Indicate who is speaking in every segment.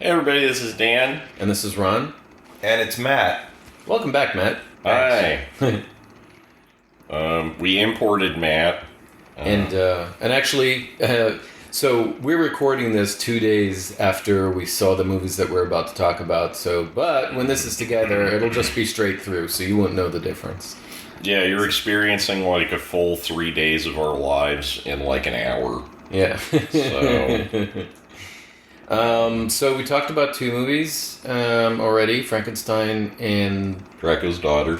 Speaker 1: Hey everybody, this is Dan.
Speaker 2: And this is Ron.
Speaker 3: And it's Matt.
Speaker 2: Welcome back, Matt.
Speaker 1: Hi. We imported Matt.
Speaker 2: And actually, so we're recording this 2 days after we saw the movies that we're about to talk about. But when this is together, it'll just be straight through, so you won't know the difference.
Speaker 1: Yeah, you're experiencing like a full 3 days of our lives in like an hour.
Speaker 2: Yeah. So we talked about two movies already, Frankenstein and
Speaker 1: Dracula's Daughter.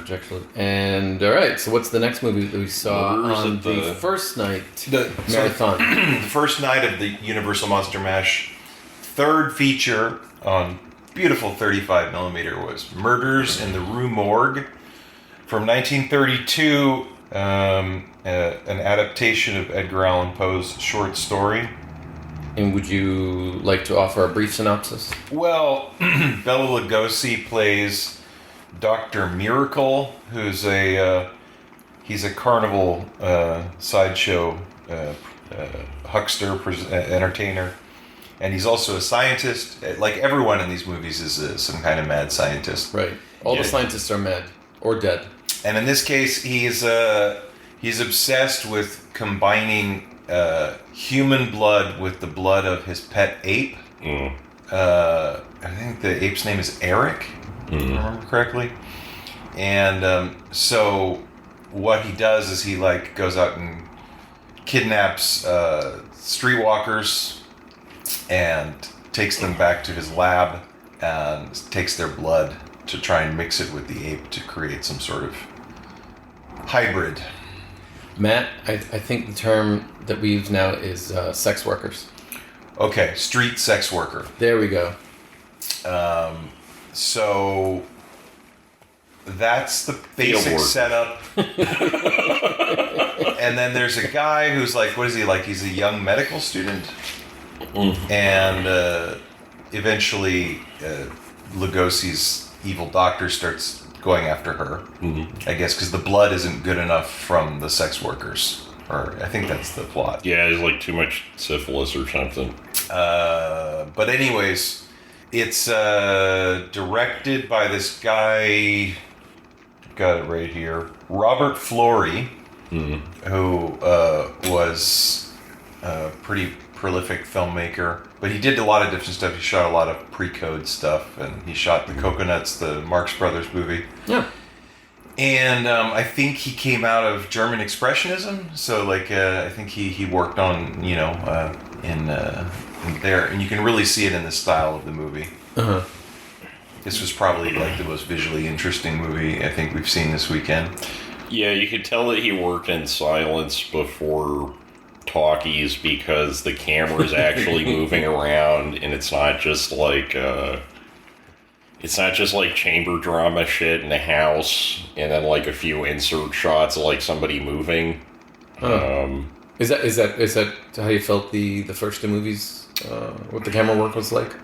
Speaker 2: And all right, so what's the next movie that we saw on the first night marathon?
Speaker 3: The first night of the Universal Monster Mash third feature on beautiful 35mm was Murders in the Rue Morgue from 1932, an adaptation of Edgar Allan Poe's short story.
Speaker 2: And would you like to offer a brief synopsis?
Speaker 3: Well, Bela Lugosi plays Dr. Miracle, who's he's a carnival sideshow huckster, entertainer, and he's also a scientist. Like everyone in these movies is some kind of mad scientist.
Speaker 2: Right. All the scientists are mad or dead.
Speaker 3: And in this case, he's obsessed with combining human blood with the blood of his pet ape. I think the ape's name is Eric, if I remember correctly. And so what he does is he goes out and kidnaps streetwalkers and takes them back to his lab and takes their blood to try and mix it with the ape to create some sort of hybrid.
Speaker 2: Matt, I think the term that we use now is sex workers.
Speaker 3: Okay, street sex worker.
Speaker 2: There we go.
Speaker 3: So that's the basic setup. And then there's a guy who's what is he like? He's a young medical student. And eventually Lugosi's evil doctor starts going after her, I guess, because the blood isn't good enough from the sex workers. Or I think that's the plot.
Speaker 1: Yeah, there's too much syphilis or something.
Speaker 3: But anyways, it's directed by this guy, got it right here, Robert Florey, who was a pretty prolific filmmaker. But he did a lot of different stuff. He shot a lot of pre-code stuff, and he shot The Coconuts, the Marx Brothers movie.
Speaker 2: Yeah.
Speaker 3: And I think he came out of German Expressionism. So, I think he worked on, in there. And you can really see it in the style of the movie.
Speaker 2: Uh-huh.
Speaker 3: This was probably, the most visually interesting movie I think we've seen this weekend.
Speaker 1: Yeah, you could tell that he worked in silence before talkies because the camera's actually moving around, and it's not just chamber drama shit in the house and then a few insert shots of somebody moving.
Speaker 2: Is that how you felt the first two movies? What the camera work was like?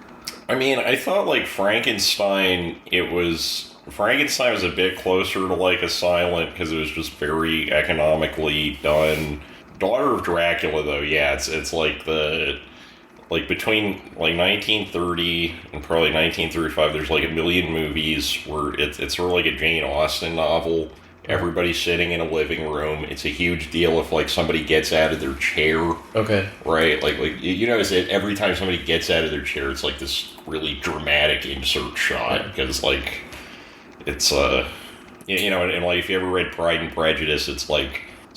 Speaker 1: I mean, I thought Frankenstein was a bit closer to a silent because it was just very economically done. Daughter of Dracula, though, yeah, it's between 1930 and probably 1935, there's a million movies where it's sort of like a Jane Austen novel. Everybody's sitting in a living room. It's a huge deal if somebody gets out of their chair. Okay. Right? You notice that every time somebody gets out of their chair, it's this really dramatic insert shot because it's and if you ever read Pride and Prejudice, it's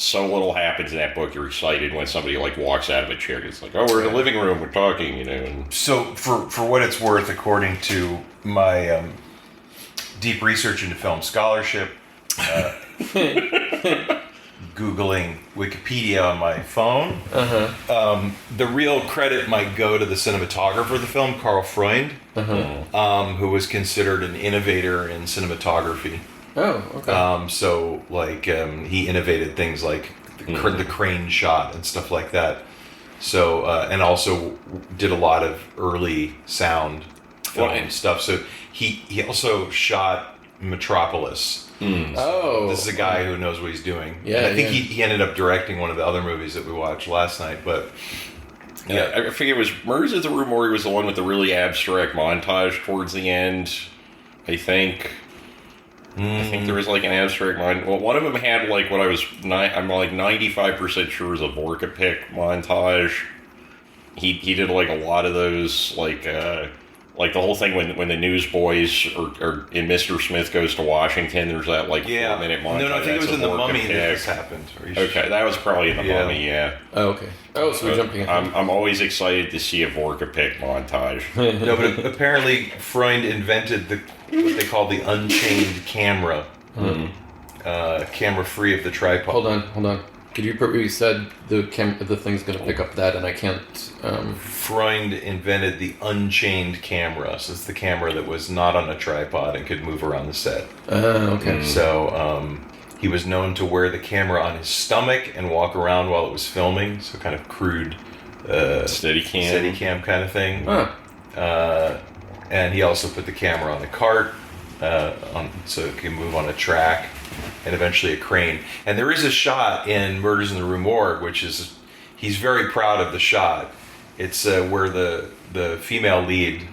Speaker 1: so little happens in that book, you're excited when somebody walks out of a chair. It's we're in the living room, we're talking, And
Speaker 3: So for what it's worth, according to my deep research into film scholarship, Googling Wikipedia on my phone, the real credit might go to the cinematographer of the film, Karl Freund, who was considered an innovator in cinematography.
Speaker 2: Oh, okay.
Speaker 3: He innovated things like the crane shot and stuff like that. So, and also did a lot of early sound film stuff. So he also shot Metropolis.
Speaker 2: Oh.
Speaker 3: This is a guy who knows what he's doing.
Speaker 2: Yeah,
Speaker 3: and I think he ended up directing one of the other movies that we watched last night. But
Speaker 1: Yeah, I forget, it was Murders at the Rue Morgue was the one with the really abstract montage towards the end, I think. I think there was like an abstract montage. Well, one of them had like what I'm like 95% sure was a Vorka pick montage. He did like a lot of those, like the whole thing when the newsboys or in Mr. Smith Goes to Washington, there's that like 4-minute montage.
Speaker 3: No, I think it was in The Mummy that this happened.
Speaker 1: Okay, that was probably in The Mummy, yeah.
Speaker 2: Oh, okay. Oh, so we're jumping in.
Speaker 1: I'm always excited to see a Vorka pick montage.
Speaker 3: No, but apparently Freund invented what they call the unchained camera. Camera free of the tripod.
Speaker 2: Hold on. Could you said the thing's going to pick up that, and I can't.
Speaker 3: Freund invented the unchained camera, so it's the camera that was not on a tripod and could move around the set.
Speaker 2: Okay.
Speaker 3: So he was known to wear the camera on his stomach and walk around while it was filming, so kind of crude Steadicam kind of thing.
Speaker 2: Huh.
Speaker 3: And he also put the camera on the cart so it can move on a track. And eventually a crane. And there is a shot in Murders in the Rue Morgue, which is, he's very proud of the shot. It's where the female lead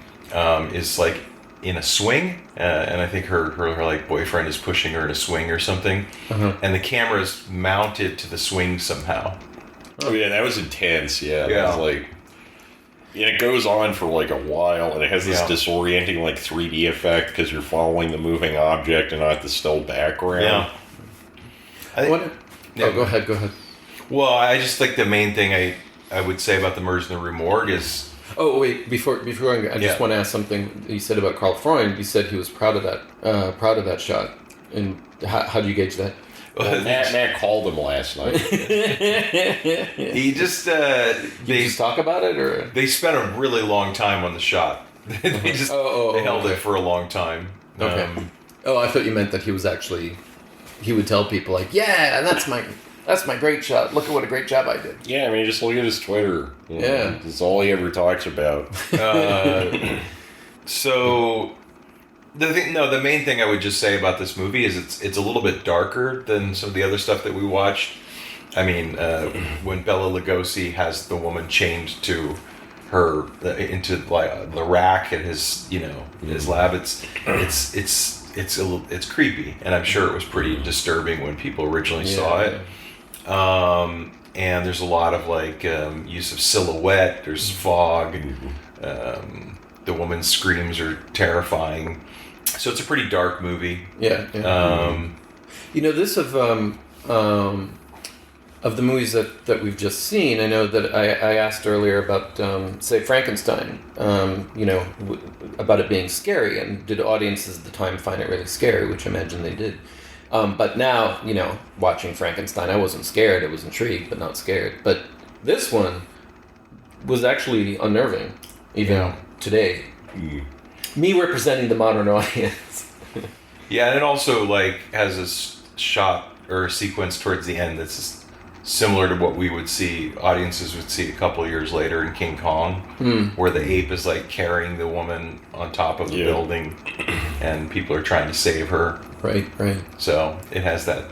Speaker 3: is like in a swing, and I think her like boyfriend is pushing her in a swing or something, and the camera's mounted to the swing somehow.
Speaker 1: Oh yeah, that was intense. Yeah,
Speaker 3: Yeah.
Speaker 1: That was like. Yeah, it goes on for like a while, and it has this disorienting like 3D effect because you're following the moving object and not the still background.
Speaker 3: Yeah.
Speaker 2: Go ahead.
Speaker 3: Well, I just think the main thing I would say about the Murders in the Rue Morgue is...
Speaker 2: Oh, wait, before I just want to ask something you said about Karl Freund. You said he was proud of that shot. And how do you gauge that?
Speaker 1: Well, Matt called him last night.
Speaker 3: He just...
Speaker 2: Did you just talk about it, or...?
Speaker 3: They spent a really long time on the shot. They held it for a long time.
Speaker 2: Okay. I thought you meant that he was actually... He would tell people, like, yeah, that's my great shot. Look at what a great job I did.
Speaker 1: Yeah, I mean, just look at his Twitter.
Speaker 2: Yeah.
Speaker 1: It's all he ever talks about.
Speaker 3: So... The main thing I would just say about this movie is it's a little bit darker than some of the other stuff that we watched. I mean, when Bela Lugosi has the woman chained to her into like the rack at his his lab, it's creepy, and I'm sure it was pretty disturbing when people originally saw it. And there's a lot of like use of silhouette. There's fog. The woman's screams are terrifying. So it's a pretty dark movie.
Speaker 2: Yeah. This of the movies that we've just seen, I know that I asked earlier about, say, Frankenstein, about it being scary, and did audiences at the time find it really scary, which I imagine they did. But now, watching Frankenstein, I wasn't scared. I was intrigued, but not scared. But this one was actually unnerving, even today. Me representing the modern audience.
Speaker 3: Yeah, and it also like has a shot or a sequence towards the end that's similar to what we would see, audiences would see a couple of years later in King Kong, where the ape is like carrying the woman on top of the building, and people are trying to save her.
Speaker 2: Right.
Speaker 3: So it has that.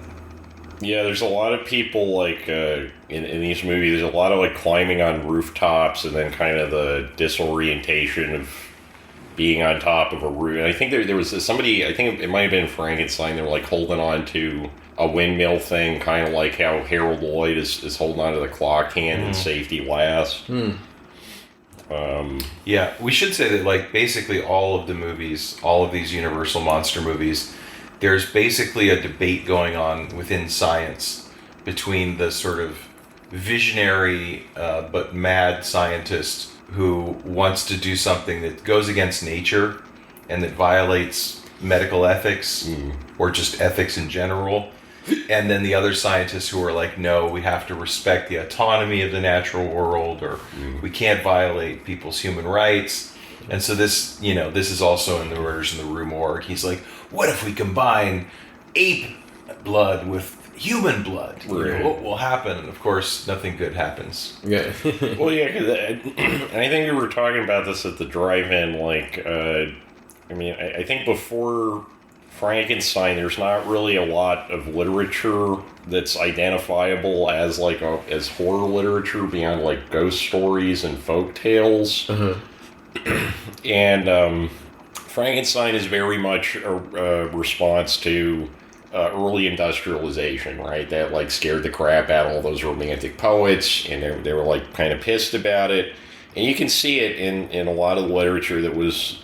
Speaker 1: Yeah, there's a lot of people like in these movies. There's a lot of like climbing on rooftops, and then kind of the disorientation of being on top of a roof. And I think there was somebody, I think it might have been Frankenstein, they were like holding on to a windmill thing, kind of like how Harold Lloyd is holding on to the clock hand in Safety Last.
Speaker 3: Yeah, we should say that like basically all of the movies, all of these Universal monster movies, there's basically a debate going on within science between the sort of visionary but mad scientist who wants to do something that goes against nature and that violates medical ethics or just ethics in general. And then the other scientists who are like, no, we have to respect the autonomy of the natural world, or we can't violate people's human rights. And so this is also in the Murders in the Rue Morgue. He's like, what if we combine ape blood with human blood?
Speaker 1: Right.
Speaker 3: What will happen? And of course, nothing good happens.
Speaker 2: Yeah.
Speaker 1: Well, yeah, cause I think we were talking about this at the drive-in. Like, I think before Frankenstein, there's not really a lot of literature that's identifiable as as horror literature beyond like ghost stories and folk tales. And Frankenstein is very much a response to early industrialization, right? That like scared the crap out of all those romantic poets, and they were like kind of pissed about it. And you can see it in a lot of the literature that was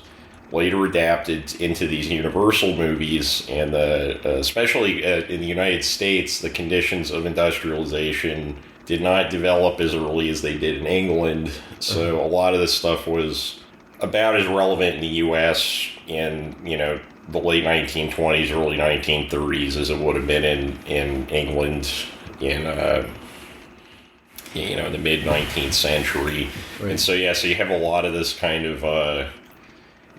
Speaker 1: later adapted into these Universal movies, and especially in the United States, the conditions of industrialization did not develop as early as they did in England. So a lot of this stuff was about as relevant in the U.S. in, the late 1920s, early 1930s as it would have been in England in, the mid-19th century. Right. And so you have a lot of this kind of...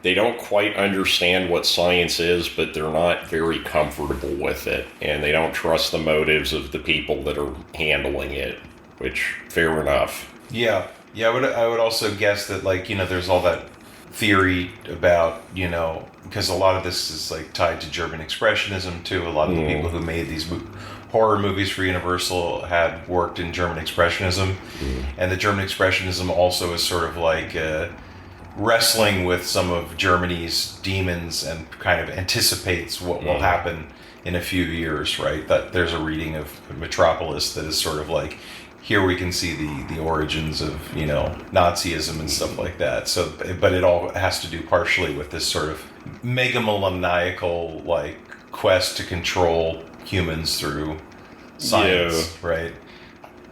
Speaker 1: they don't quite understand what science is, but they're not very comfortable with it. And they don't trust the motives of the people that are handling it, which, fair enough.
Speaker 3: Yeah. Yeah, I would also guess that, there's all that theory about, because a lot of this is, tied to German Expressionism, too. A lot of the people who made these horror movies for Universal had worked in German Expressionism. And the German Expressionism also is sort of wrestling with some of Germany's demons and kind of anticipates what will happen in a few years, right? That there's a reading of Metropolis that is sort of here we can see the origins of, Nazism and stuff like that. So, but it all has to do partially with this sort of megalomaniacal, quest to control humans through science, right?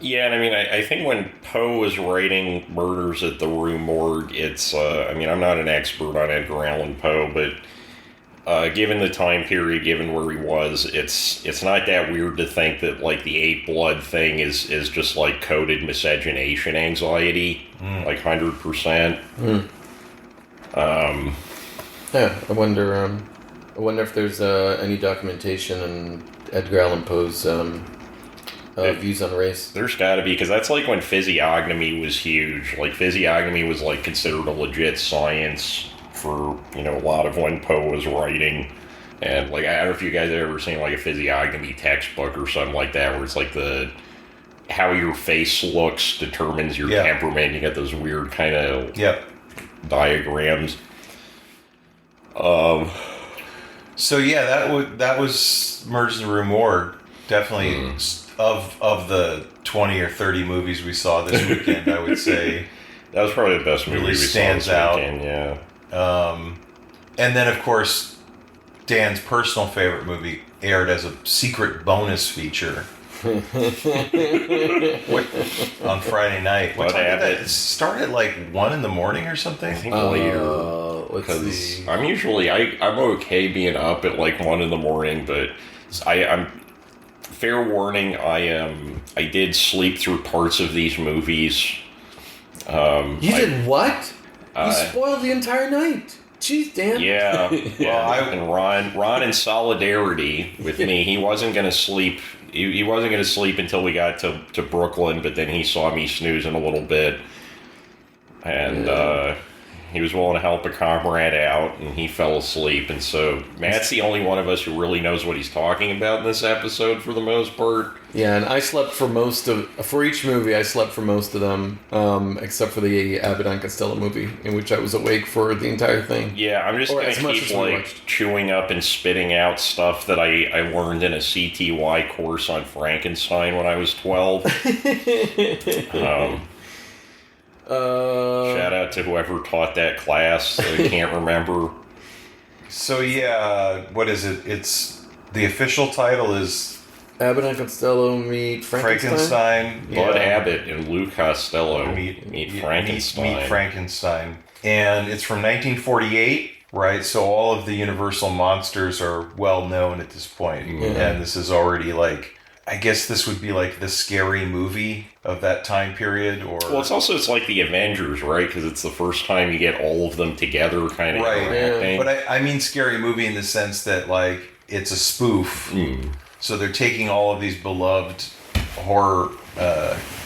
Speaker 1: Yeah, and I think when Poe was writing Murders at the Rue Morgue, it's, I'm not an expert on Edgar Allan Poe, but given the time period, given where he was, it's not that weird to think that, the Eight Blood thing is just, coded miscegenation anxiety, 100%.
Speaker 2: Yeah, I wonder if there's any documentation in Edgar Allan Poe's... views on race.
Speaker 1: There's got to be, because that's when physiognomy was huge. Physiognomy was considered a legit science for a lot of when Poe was writing. And I don't know if you guys have ever seen a physiognomy textbook or something like that, where it's the how your face looks determines your temperament. You get those weird kind of diagrams.
Speaker 3: So that was Murders in the Rue Morgue. Definitely. Of the 20 or 30 movies we saw this weekend, I would say
Speaker 1: that was probably the best movie
Speaker 3: really
Speaker 1: we
Speaker 3: stands
Speaker 1: saw this
Speaker 3: out.
Speaker 1: weekend, yeah.
Speaker 3: And then, of course, Dan's personal favorite movie aired as a secret bonus feature on Friday night. What time did that start at 1 in the morning or something?
Speaker 1: I think later. Because I'm usually I'm okay being up at 1 in the morning, but I'm. Fair warning, I did sleep through parts of these movies.
Speaker 2: You did what? You spoiled the entire night. Jeez, Dan.
Speaker 1: Yeah. And Ron in solidarity with me, he wasn't going to sleep. He wasn't going to sleep until we got to Brooklyn, but then he saw me snoozing a little bit. And he was willing to help a comrade out, and he fell asleep. And so Matt's the only one of us who really knows what he's talking about in this episode for the most part.
Speaker 2: Yeah, and I slept for each movie. I slept for most of them, except for the Abbott and Costello movie, in which I was awake for the entire thing.
Speaker 1: Yeah, I'm just going to keep chewing up and spitting out stuff that I learned in a CTY course on Frankenstein when I was 12. Shout out to whoever taught that class. I can't remember.
Speaker 3: So what is it? It's the official title is
Speaker 2: Abbott and Costello meet Frankenstein.
Speaker 1: Bud Abbott and Lou Costello meet Frankenstein.
Speaker 3: Meet Frankenstein, and it's from 1948. Right, so all of the Universal monsters are well known at this point, and this is already I guess this would be the scary movie of that time period, or
Speaker 1: it's like the Avengers, right? Because it's the first time you get all of them together, kind of.
Speaker 3: Right, but I mean scary movie in the sense that it's a spoof. So they're taking all of these beloved horror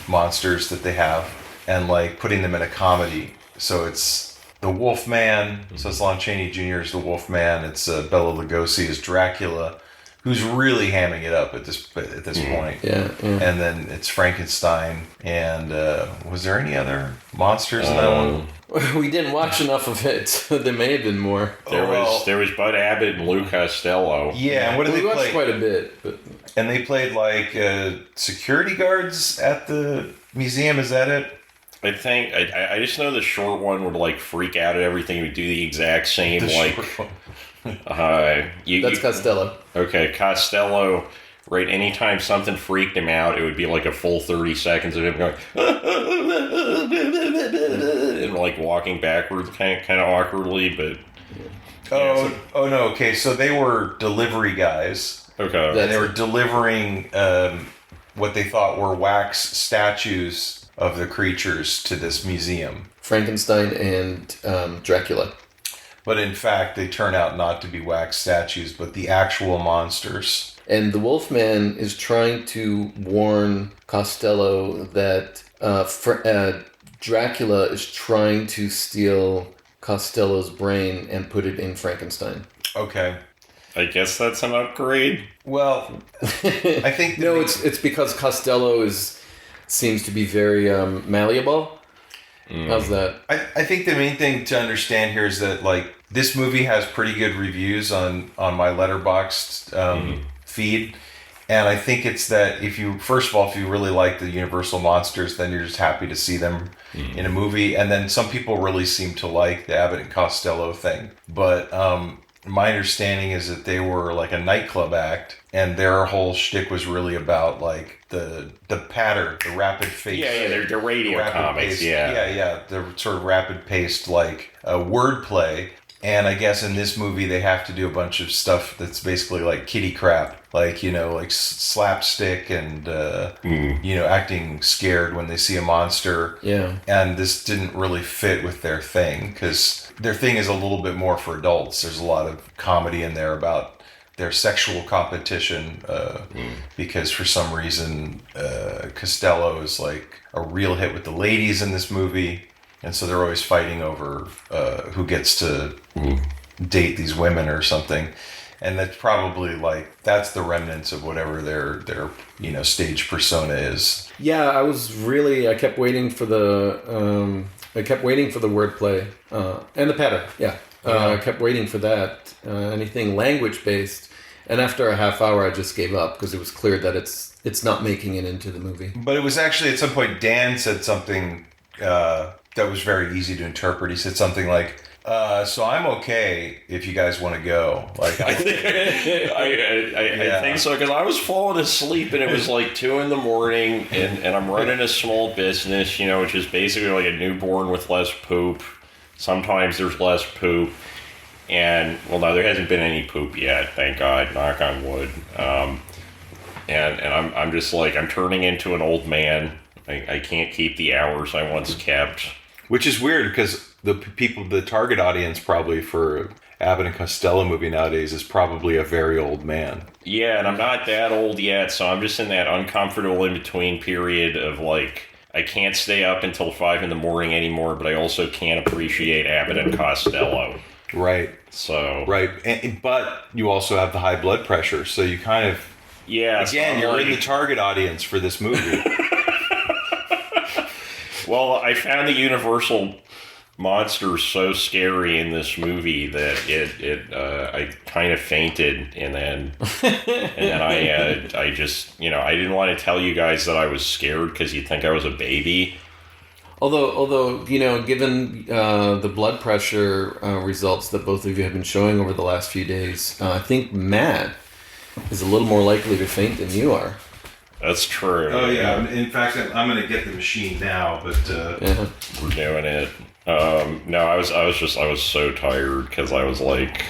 Speaker 3: monsters that they have and putting them in a comedy. So it's the Wolfman. So it's Lon Chaney Jr. as the Wolfman. It's Bela Lugosi as Dracula, who's really hamming it up at this point.
Speaker 2: Yeah.
Speaker 3: And then it's Frankenstein. And was there any other monsters in that one?
Speaker 2: We didn't watch enough of it, so there may have been more.
Speaker 1: There was Bud Abbott and Lou Costello.
Speaker 3: Yeah, and what did they play?
Speaker 2: We watched quite a bit. But...
Speaker 3: And they played like security guards at the museum, is that it?
Speaker 1: I think, I just know the short one would like freak out at everything. He would do the exact same,
Speaker 2: That's Costello.
Speaker 1: Okay, Costello, right, anytime something freaked him out, it would be like a full 30 seconds of him going, and like walking backwards kind of awkwardly, but...
Speaker 3: Oh no, okay, so they were delivery guys.
Speaker 1: Okay.
Speaker 3: And they were delivering what they thought were wax statues of the creatures to this museum.
Speaker 2: Frankenstein and Dracula.
Speaker 3: But in fact, they turn out not to be wax statues, but the actual monsters.
Speaker 2: And the Wolfman is trying to warn Costello that Dracula is trying to steal Costello's brain and put it in Frankenstein.
Speaker 3: Okay.
Speaker 1: I guess that's an upgrade.
Speaker 3: Well, I think...
Speaker 2: No, it's because Costello seems to be very malleable. How's that?
Speaker 3: I think the main thing to understand here is that like this movie has pretty good reviews on my Letterboxd feed, and I think it's that if you really like the Universal monsters, then you're just happy to see them in a movie, and then some people really seem to like the Abbott and Costello thing, but my understanding is that they were like a nightclub act, and their whole shtick was really about like the patter, the rapid pace.
Speaker 1: Yeah, they're radio comics.
Speaker 3: The sort of rapid paced like wordplay. And I guess in this movie they have to do a bunch of stuff that's basically like kiddie crap, like like slapstick and acting scared when they see a monster.
Speaker 2: Yeah.
Speaker 3: And this didn't really fit with their thing because their thing is a little bit more for adults. There's a lot of comedy in there about their sexual competition because for some reason Costello is like a real hit with the ladies in this movie, and so they're always fighting over who gets to date these women or something, and that's probably like that's the remnants of whatever their stage persona is.
Speaker 2: Yeah, I kept waiting for the wordplay and the patter. Yeah. I kept waiting for that. Anything language based, and after a half hour, I just gave up because it was clear that it's not making it into the movie.
Speaker 3: But it was actually at some point Dan said something that was very easy to interpret. He said something like, "So I'm okay if you guys want to go." Like I
Speaker 1: think so because I was falling asleep and it was like 2 a.m. and I'm running a small business, which is basically like a newborn with less poop. Sometimes there's less poop. And, well, no, there hasn't been any poop yet, thank God, knock on wood. And I'm just like, I'm turning into an old man. I can't keep the hours I once kept.
Speaker 3: Which is weird, because the target audience probably for Abbott and Costello movie nowadays is probably a very old man.
Speaker 1: Yeah, and I'm not that old yet, so I'm just in that uncomfortable in-between period of, like, I can't stay up until 5 a.m. anymore, but I also can't appreciate Abbott and Costello.
Speaker 3: Right.
Speaker 1: So.
Speaker 3: Right. But you also have the high blood pressure, so you kind of...
Speaker 1: Yeah.
Speaker 3: Again, you're in the target audience for this movie.
Speaker 1: Well, I found the Universal monsters so scary in this movie that I kind of fainted, and then I just I didn't want to tell you guys that I was scared because you'd think I was a baby.
Speaker 2: Although given the blood pressure results that both of you have been showing over the last few days, I think Matt is a little more likely to faint than you are.
Speaker 1: That's true.
Speaker 3: Oh yeah. In fact, I'm going to get the machine now, but
Speaker 1: we're doing it. No, I was so tired because I was like.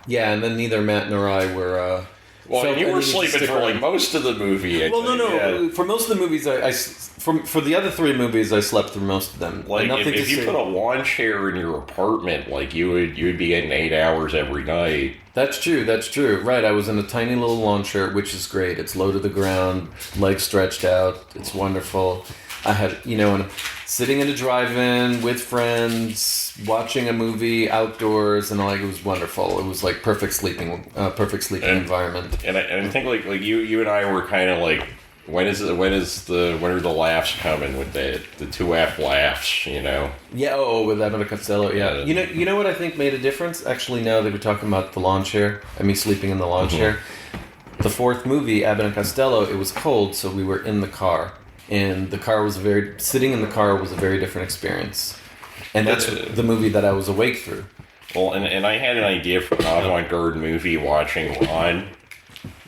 Speaker 2: Yeah, and then neither Matt nor I were.
Speaker 1: Well, you were sleeping for like most of the movie.
Speaker 2: No. For most of the movies, for the other 3 movies, I slept through most of them.
Speaker 1: Like if you put a lawn chair in your apartment, like you would be getting 8 hours every night.
Speaker 2: That's true. Right, I was in a tiny little lawn chair, which is great. It's low to the ground, legs stretched out. It's wonderful. I had, and sitting in a drive-in with friends, watching a movie outdoors, and it was wonderful. It was like perfect sleeping environment.
Speaker 1: And I think like you and I were kind of like, when are the laughs coming with the 2-act laughs?
Speaker 2: Yeah. Oh, with Abbott and Costello. Yeah. You know what I think made a difference? Actually, now that we're talking about the lawn chair, me sleeping in the lawn chair. The fourth movie, Abbott and Costello, it was cold, so we were in the car, and sitting in the car was a very different experience, and that's the movie that I was awake through.
Speaker 1: Well, and I had an idea for an avant-garde movie watching Ron.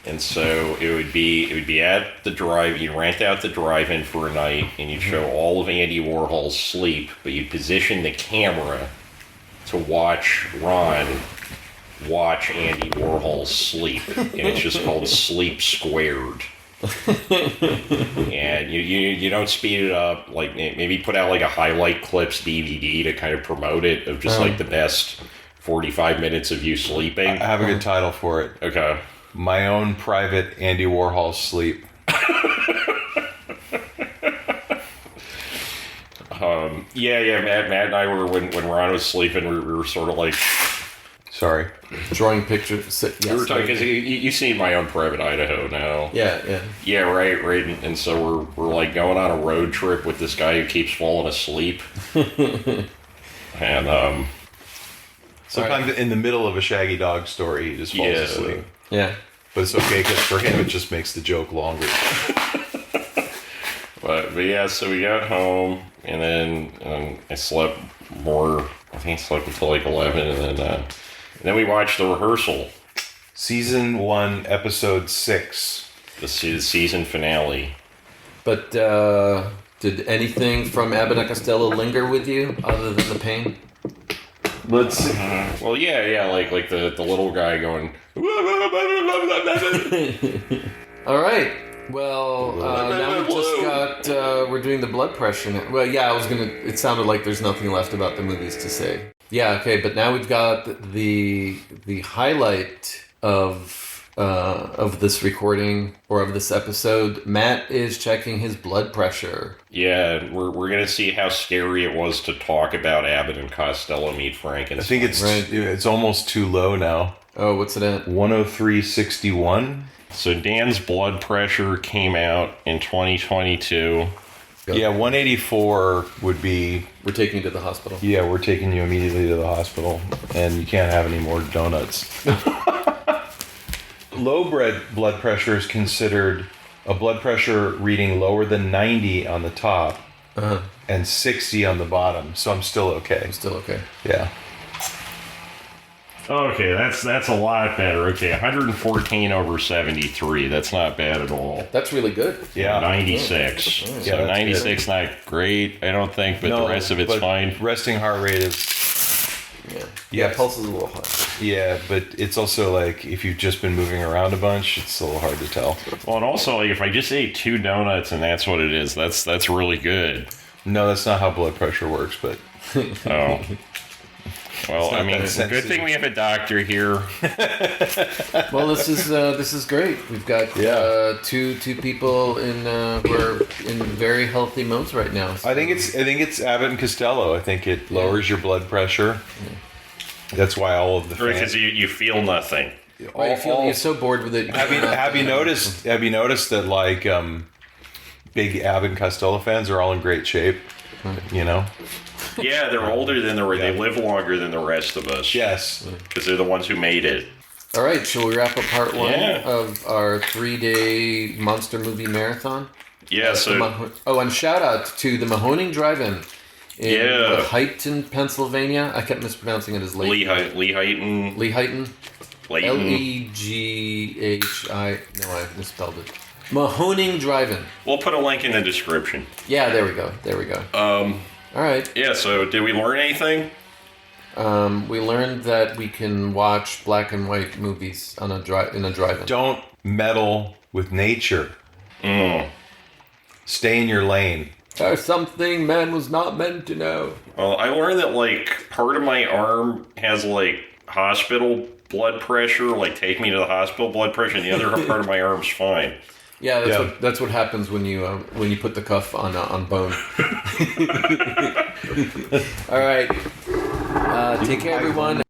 Speaker 1: And so it would be at the drive. You rent out the drive-in for a night, and you'd show all of Andy Warhol's Sleep, but you'd position the camera to watch Ron watch Andy Warhol's Sleep, and it's just called Sleep Squared. And you don't speed it up. Like maybe put out like a highlight clips DVD to kind of promote it of just like the best 45 minutes of you sleeping.
Speaker 3: I have a good title for it.
Speaker 1: Okay.
Speaker 3: My own private Andy Warhol sleep.
Speaker 1: Matt and I were when Ron was sleeping, we were sort of like,
Speaker 3: sorry,
Speaker 2: drawing pictures. Yes,
Speaker 1: we were talking because you seen My Own Private Idaho now.
Speaker 2: Yeah,
Speaker 1: right, and so we're like going on a road trip with this guy who keeps falling asleep, and
Speaker 3: sometimes in the middle of a Shaggy Dog story, he just falls asleep.
Speaker 2: Yeah.
Speaker 3: But it's okay, because for him, it just makes the joke longer.
Speaker 1: but yeah, so we got home, and then I slept more. I think I slept until like 11, and then we watched the rehearsal.
Speaker 3: Season 1, episode 6.
Speaker 1: The season finale.
Speaker 2: But did anything from Abbott and Costello linger with you, other than the pain?
Speaker 3: Let's see.
Speaker 1: Well, yeah, like the little guy going.
Speaker 2: All right. Well, now we just got. We're doing the blood pressure now. Well, yeah, I was gonna. It sounded like there's nothing left about the movies to say. Yeah, okay, but now we've got the highlight of this recording or of this episode. Matt is checking his blood pressure.
Speaker 1: Yeah, we're gonna see how scary it was to talk about Abbott and Costello meet Frankenstein.
Speaker 3: I think it's almost too low now.
Speaker 2: Oh, what's it at?
Speaker 3: 103.61.
Speaker 1: So Dan's blood pressure came out in 2022.
Speaker 3: Yeah, 184 would be...
Speaker 2: We're taking you to the hospital.
Speaker 3: Yeah, we're taking you immediately to the hospital, and you can't have any more donuts. Low blood pressure is considered a blood pressure reading lower than 90 on the top and 60 on the bottom. So I'm still okay. Yeah.
Speaker 1: Okay, that's a lot better. Okay, 114 over 73. That's not bad at all.
Speaker 2: That's really good.
Speaker 3: Yeah.
Speaker 1: 96.
Speaker 3: Yeah,
Speaker 1: So 96 not great, I don't think, but the rest of it's fine.
Speaker 3: Resting heart rate is...
Speaker 2: Yeah, pulse is a little high.
Speaker 3: Yeah, but it's also like if you've just been moving around a bunch, it's a little hard to tell.
Speaker 1: Well, and also like if I just ate 2 donuts and that's what it is, that's really good.
Speaker 3: No, that's not how blood pressure works, but...
Speaker 1: Oh. Well, I mean, it's a good thing we have a doctor here.
Speaker 2: Well, this is great. We've got two people who are in very healthy modes right now. So.
Speaker 3: I think it's Abbott and Costello. I think it lowers your blood pressure. Yeah. That's why all of the fans...
Speaker 1: Because you feel nothing.
Speaker 2: Right, you're so bored with it.
Speaker 3: Have you noticed that like big Abbott and Costello fans are all in great shape? You know.
Speaker 1: Yeah, they're older than they live longer than the rest of us.
Speaker 3: Yes.
Speaker 1: Because they're the ones who made it.
Speaker 2: All right, shall we wrap up part 1 of our 3-day monster movie marathon?
Speaker 1: Yeah,
Speaker 2: and shout out to the Mahoning Drive-In in Lehighton, Pennsylvania. I kept mispronouncing it as
Speaker 1: Lehighton.
Speaker 2: Lehighton. Leghi. No, I misspelled it. Mahoning Drive-In.
Speaker 1: We'll put a link in the description.
Speaker 2: Yeah, there we go. All right.
Speaker 1: Yeah, so did we learn anything?
Speaker 2: We learned that we can watch black and white movies in a drive-in.
Speaker 3: Don't meddle with nature. Stay in your lane.
Speaker 2: There's something man was not meant to know.
Speaker 1: Well, I learned that, like, part of my arm has, like, hospital blood pressure, like, take me to the hospital blood pressure, and the other part of my arm's fine.
Speaker 2: Yeah,
Speaker 3: Yeah.
Speaker 2: that's what happens when you put the cuff on Bone. All right. Take care, everyone.